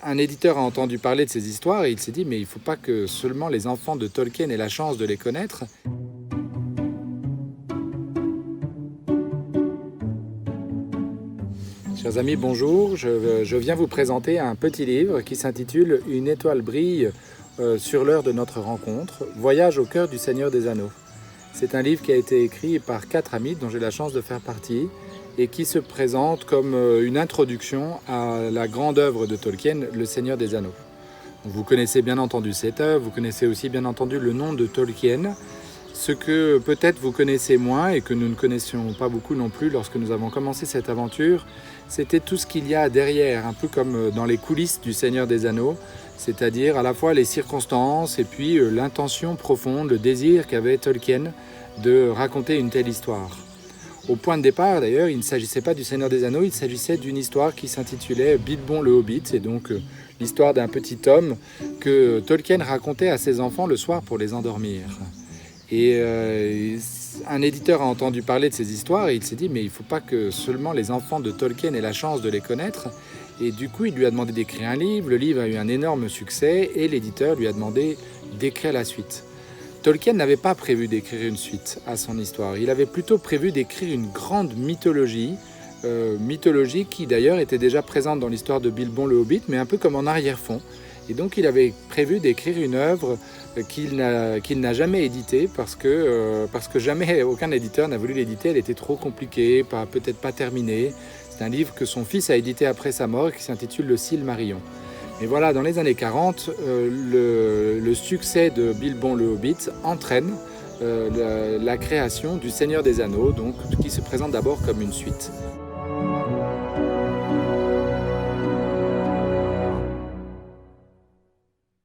un éditeur a entendu parler de ces histoires et il s'est dit mais il ne faut pas que seulement les enfants de Tolkien aient la chance de les connaître. Chers amis, bonjour. Je viens vous présenter un petit livre qui s'intitule « Une étoile brille sur l'heure de notre rencontre, voyage au cœur du Seigneur des Anneaux ». C'est un livre qui a été écrit par 4 amis dont j'ai la chance de faire partie et qui se présente comme une introduction à la grande œuvre de Tolkien, Le Seigneur des Anneaux. Vous connaissez bien entendu cette œuvre, vous connaissez aussi bien entendu le nom de Tolkien. Ce que peut-être vous connaissez moins et que nous ne connaissions pas beaucoup non plus lorsque nous avons commencé cette aventure, c'était tout ce qu'il y a derrière, un peu comme dans les coulisses du Seigneur des Anneaux, c'est-à-dire à la fois les circonstances et puis l'intention profonde, le désir qu'avait Tolkien de raconter une telle histoire. Au point de départ d'ailleurs, il ne s'agissait pas du Seigneur des Anneaux, il s'agissait d'une histoire qui s'intitulait Bilbon le Hobbit, et donc l'histoire d'un petit homme que Tolkien racontait à ses enfants le soir pour les endormir. Et un éditeur a entendu parler de ces histoires et il s'est dit mais il ne faut pas que seulement les enfants de Tolkien aient la chance de les connaître. Et du coup, il lui a demandé d'écrire un livre. Le livre a eu un énorme succès et l'éditeur lui a demandé d'écrire la suite. Tolkien n'avait pas prévu d'écrire une suite à son histoire. Il avait plutôt prévu d'écrire une grande mythologie, mythologie qui d'ailleurs était déjà présente dans l'histoire de Bilbon le Hobbit, mais un peu comme en arrière-fond. Et donc il avait prévu d'écrire une œuvre qu'il n'a jamais éditée parce que jamais aucun éditeur n'a voulu l'éditer. Elle était trop compliquée, peut-être pas terminée. C'est un livre que son fils a édité après sa mort qui s'intitule Le Silmarillion. Mais voilà, dans les années 40, le succès de Bilbon le Hobbit entraîne la création du Seigneur des Anneaux, donc, qui se présente d'abord comme une suite.